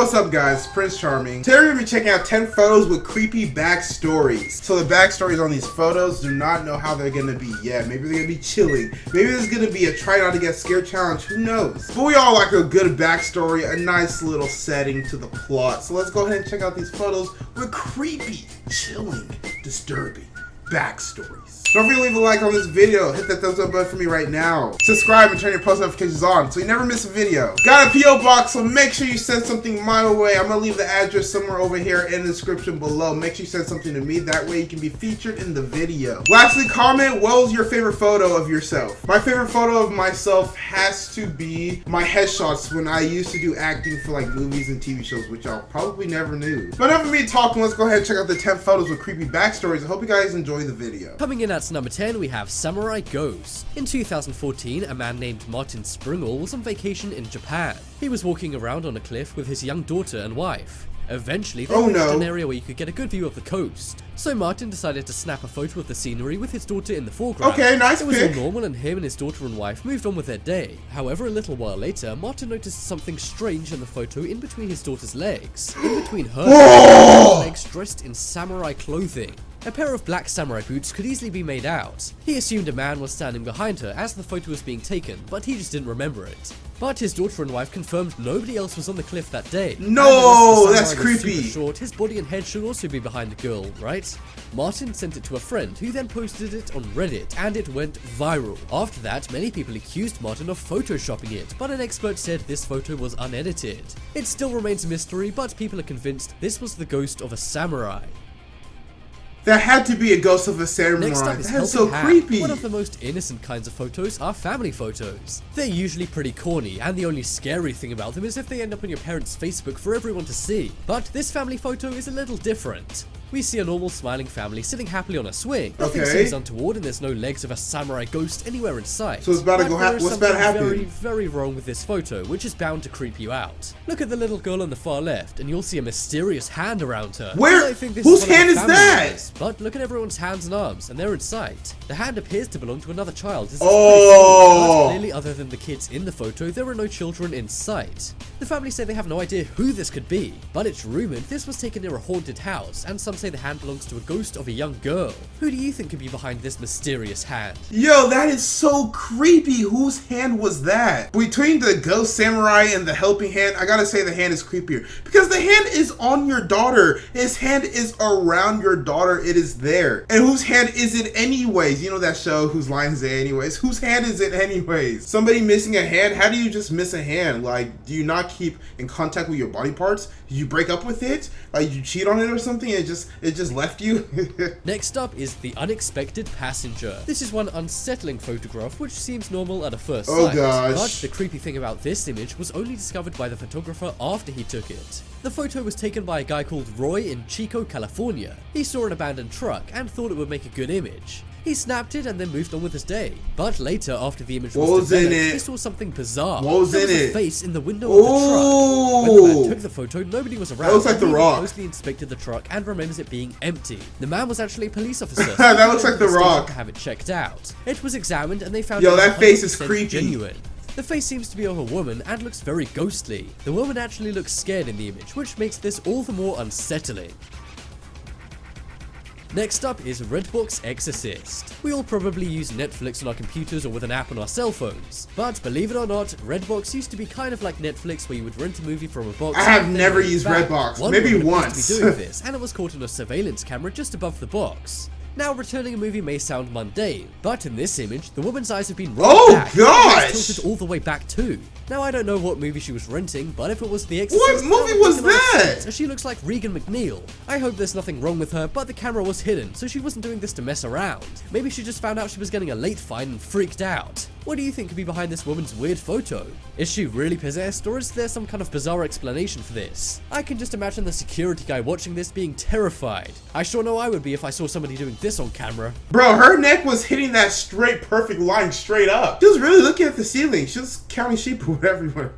What's up guys, Prince Charming. Today we're going to be checking out 10 photos with creepy backstories. So the backstories on these photos, do not know how they're going to be yet. Maybe they're going to be chilling. Maybe there's going to be a try not to get scared challenge, who knows. But we all like a good backstory, a nice little setting to the plot. So let's go ahead and check out these photos with creepy, chilling, disturbing backstories. Don't forget to leave a like on this video, hit that thumbs up button for me right now. Subscribe and turn your post notifications on so you never miss a video. Got a P.O Box, so make sure you send something my way. I'm gonna leave the address somewhere over here in the description below. Make sure you send something to me, that way you can be featured in the video. Lastly, comment what was your favorite photo of yourself. My favorite photo of myself has to be my headshots when I used to do acting for like movies and TV shows, which y'all probably never knew. But enough of me talking, let's go ahead and check out the 10 photos with creepy backstories. I hope you guys enjoy the video. Coming in at number 10, we have Samurai Ghost. In 2014, a man named Martin Springle was on vacation in Japan. He was walking around on a cliff with his young daughter and wife. Eventually, they reached an area where you could get a good view of the coast. So Martin decided to snap a photo of the scenery with his daughter in the foreground. Okay, nice pick. It was all normal and him and his daughter and wife moved on with their day. However, a little while later, Martin noticed something strange in the photo in between his daughter's legs. In between her legs, dressed in samurai clothing. A pair of black samurai boots could easily be made out. He assumed a man was standing behind her as the photo was being taken, but he just didn't remember it. But his daughter and wife confirmed nobody else was on the cliff that day. No, that's creepy. Super short, his body and head should also be behind the girl, right? Martin sent it to a friend who then posted it on Reddit and it went viral. After that, many people accused Martin of photoshopping it, but an expert said this photo was unedited. It still remains a mystery, but people are convinced this was the ghost of a samurai. That had to be a ghost of a samurai. Next up is That's so creepy. One of the most innocent kinds of photos are family photos. They're usually pretty corny, and the only scary thing about them is if they end up on your parents' Facebook for everyone to see. But this family photo is a little different. We see a normal smiling family sitting happily on a swing. Nothing seems untoward and there's no legs of a samurai ghost anywhere in sight. So it's about to go what's about to happen? Very wrong with this photo, which is bound to creep you out. Look at the little girl on the far left and you'll see a mysterious hand around her. Where? Whose hand is that? Members, but look at everyone's hands and arms and they're in sight. The hand appears to belong to another child. But clearly, other than the kids in the photo, there are no children in sight. The family say they have no idea who this could be, but it's rumored this was taken near a haunted house, and some say the hand belongs to a ghost of a young girl. Who do you think could be behind this mysterious hand? Yo, that is so creepy. Whose hand was that? Between the ghost samurai and the helping hand, I gotta say the hand is creepier. Because the hand is on your daughter. His hand is around your daughter. It is there. And whose hand is it anyways? You know that show, Whose Line Is It Anyways? Whose hand is it anyways? Somebody missing a hand? How do you just miss a hand? Like, do you not keep in contact with your body parts? Did you break up with it? Like, you cheat on it or something? It just left you? Next up is the unexpected passenger. This is one unsettling photograph which seems normal at a first sight. Gosh. But the creepy thing about this image was only discovered by the photographer after he took it. The photo was taken by a guy called Roy in Chico, California. He saw an abandoned truck and thought it would make a good image. He snapped it and then moved on with his day. But later, after the image was developed, he saw something bizarre. There was a face in the window of the truck. When the man took the photo, nobody was around. That looks like The Rock. He closely inspected the truck and remembers it being empty. The man was actually a police officer. That looks like The Rock. To have it checked out. It was examined and they found that face is creepy. Genuine. The face seems to be of a woman and looks very ghostly. The woman actually looks scared in the image, which makes this all the more unsettling. Next up is Box Exorcist. We all probably use Netflix on our computers or with an app on our cell phones. But believe it or not, Redbox used to be kind of like Netflix where you would rent a movie from a box. I have never used Redbox, maybe once. To be doing this, and it was caught on a surveillance camera just above the box. Now, returning a movie may sound mundane, but in this image, the woman's eyes have been rolled back. Oh gosh! Tilted all the way back too. Now, I don't know what movie she was renting, but if it was The Exorcist, what movie was that? She looks like Regan McNeil. I hope there's nothing wrong with her, but the camera was hidden, so she wasn't doing this to mess around. Maybe she just found out she was getting a late fine and freaked out. What do you think could be behind this woman's weird photo? Is she really possessed, or is there some kind of bizarre explanation for this? I can just imagine the security guy watching this being terrified. I sure know I would be if I saw somebody doing this on camera. Bro, her neck was hitting that straight, perfect line straight up. She was really looking at the ceiling. She was counting sheep everywhere.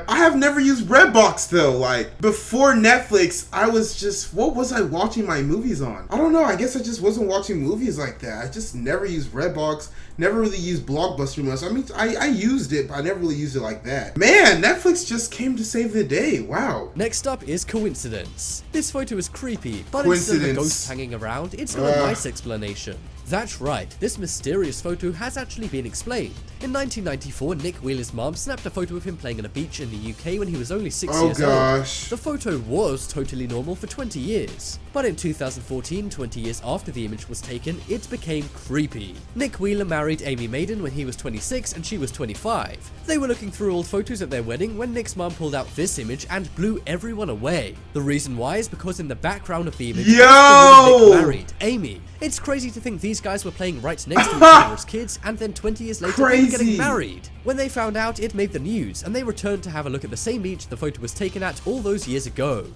I have never used Redbox though. Like, before Netflix, I was just, what was I watching my movies on? I don't know. I guess I just wasn't watching movies like that. I just never used Redbox. Never really used Blockbuster much. honest. I mean, I used it, but I never really used it like that. Man, Netflix just came to save the day. Wow. Next up is coincidence. This photo is creepy, but instead of a ghost hanging around, it's got a nice explanation. That's right, this mysterious photo has actually been explained. In 1994, Nick Wheeler's mom snapped a photo of him playing on a beach in the UK when he was only 6 years old. The photo was totally normal for 20 years. But in 2014, 20 years after the image was taken, it became creepy. Nick Wheeler married Amy Maiden when he was 26 and she was 25. They were looking through old photos at their wedding when Nick's mom pulled out this image and blew everyone away. The reason why is because in the background of the image was the woman Nick married, Amy. It's crazy to think these guys were playing right next to each other as kids, and then 20 years later they were getting married. When they found out, it made the news, and they returned to have a look at the same beach the photo was taken at all those years ago.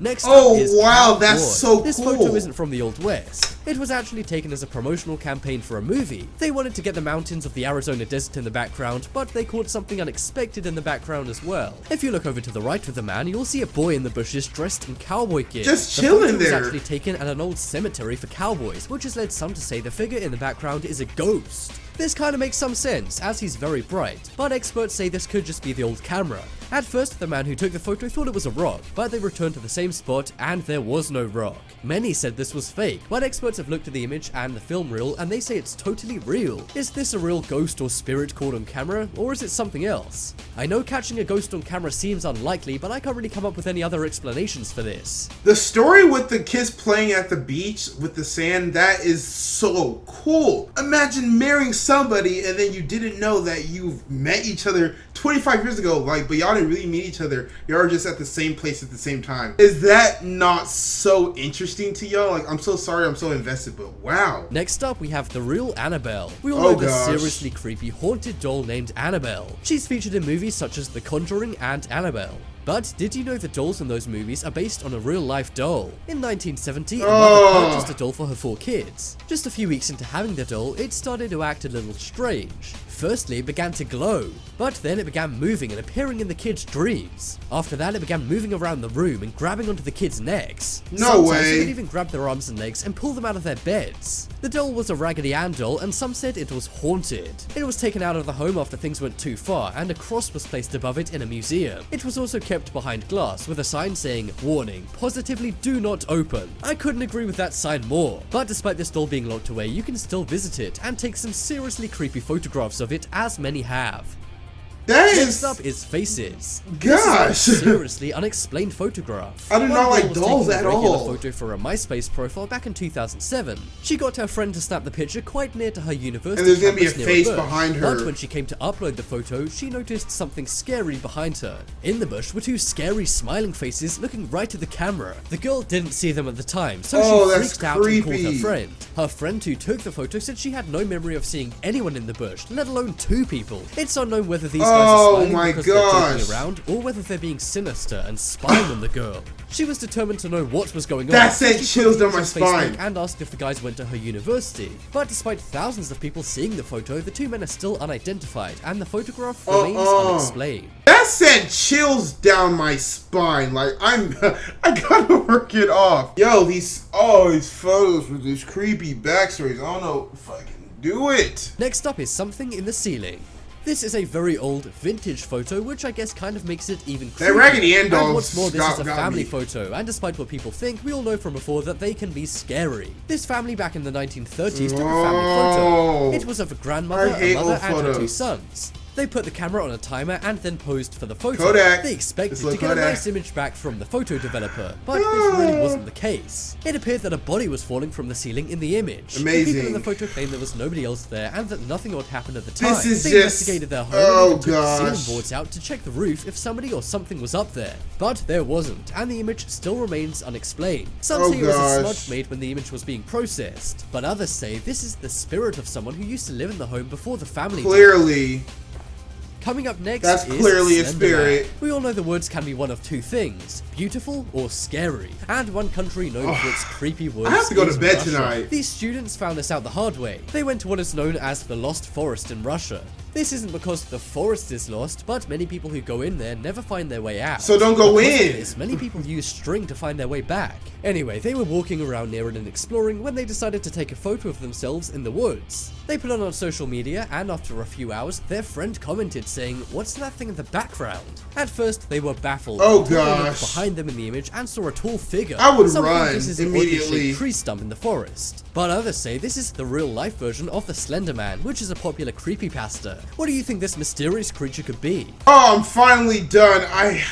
Next up is wow, that's so cool. This photo isn't from the Old West. It was actually taken as a promotional campaign for a movie. They wanted to get the mountains of the Arizona desert in the background, but they caught something unexpected in the background as well. If you look over to the right of the man, you'll see a boy in the bushes dressed in cowboy gear. Just chilling there. The photo was actually taken at an old cemetery for cowboys, which has led some to say the figure in the background is a ghost. This kind of makes some sense, as he's very bright, but experts say this could just be the old camera. At first, the man who took the photo thought it was a rock, but they returned to the same spot and there was no rock. Many said this was fake, but experts have looked at the image and the film reel and they say it's totally real. Is this a real ghost or spirit caught on camera, or is it something else? I know catching a ghost on camera seems unlikely, but I can't really come up with any other explanations for this. The story with the kids playing at the beach with the sand, that is so cool. Imagine marrying somebody and then you didn't know that you've met each other 25 years ago, but y'all didn't really meet each other. Y'all just at the same place at the same time. Is that not so interesting to y'all? I'm so sorry I'm so invested, but wow. Next up, we have the real Annabelle. We all know the seriously creepy haunted doll named Annabelle. She's featured in movies such as The Conjuring and Annabelle. But did you know the dolls in those movies are based on a real-life doll? In 1970, a mother purchased a doll for her 4 kids. Just a few weeks into having the doll, it started to act a little strange. Firstly, it began to glow, but then it began moving and appearing in the kids' dreams. After that, it began moving around the room and grabbing onto the kids' necks. No way! It would even grab their arms and legs and pull them out of their beds. The doll was a Raggedy Ann doll, and some said it was haunted. It was taken out of the home after things went too far, and a cross was placed above it in a museum. It was also kept behind glass with a sign saying, "Warning, positively do not open." I couldn't agree with that sign more. But despite this doll being locked away, you can still visit it and take some seriously creepy photographs of it, as many have. Next up is Faces. Gosh! This is a seriously unexplained photograph. I do not like dolls at all. A photo for a MySpace profile back in 2007. She got her friend to snap the picture quite near to her university. And there's gonna be a campus face near bush. behind her. But when she came to upload the photo, she noticed something scary behind her. In the bush were 2 scary smiling faces looking right at the camera. The girl didn't see them at the time, so she freaked out and called her friend. Her friend who took the photo said she had no memory of seeing anyone in the bush, let alone 2 people. It's unknown whether these guys are smiling because they're joking around, or whether they're being sinister and spying on the girl. She was determined to know what was going on. That sent chills down my spine. And asked if the guys went to her university. But despite thousands of people seeing the photo, the 2 men are still unidentified, and the photograph remains unexplained. That sent chills down my spine. I gotta work it off. Yo, these photos with these creepy backstories. I don't know if I can do it. Next up is something in the ceiling. This is a very old, vintage photo, which I guess kind of makes it even creepier. That Raggedy Ann doll. And what's more, this is a family photo, and despite what people think, we all know from before that they can be scary. This family back in the 1930s took a family photo. It was of a grandmother, a mother, and her 2 sons. They put the camera on a timer and then posed for the photo. Kodak. They expected to get a nice image back from the photo developer, but this really wasn't the case. It appeared that a body was falling from the ceiling in the image. Amazing. The people in the photo claimed there was nobody else there and that nothing odd happened at the time. This is they investigated their home and took the ceiling boards out to check the roof if somebody or something was up there. But there wasn't, and the image still remains unexplained. Some say it was a smudge made when the image was being processed, but others say this is the spirit of someone who used to live in the home before the family Clearly. Coming up next That's is clearly a Slenderman. spirit. We all know the words can be one of 2 things, beautiful or scary. And one country known for its creepy words I have to go is to bed Russia. tonight. These students found this out the hard way. They went to what is known as the Lost Forest in Russia. This isn't because the forest is lost, but many people who go in there never find their way out. So don't go Because of in. this, many people use string to find their way back. Anyway, they were walking around near it and exploring when they decided to take a photo of themselves in the woods. They put it on social media, and after a few hours, their friend commented saying, "What's that thing in the background?" At first, they were baffled. Oh, until they looked gosh. behind them in the image and saw a tall figure. I would Some think run this is an immediately. oddly shaped tree stump in the forest, but others say this is the real-life version of the Slenderman, which is a popular creepypasta. What do you think this mysterious creature could be? Oh, I'm finally done. I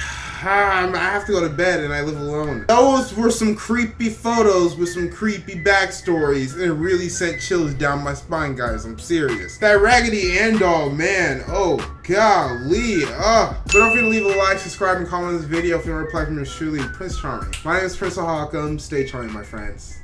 have to go to bed and I live alone. Those were some creepy photos with some creepy backstories, and it really sent chills down my spine, guys. I'm serious. That Raggedy Ann doll, man. Oh, golly. But don't forget to leave a like, subscribe, and comment on this video if you want to reply from yours truly, Prince Charming. My name is Prince Ohakam. Stay charming, my friends.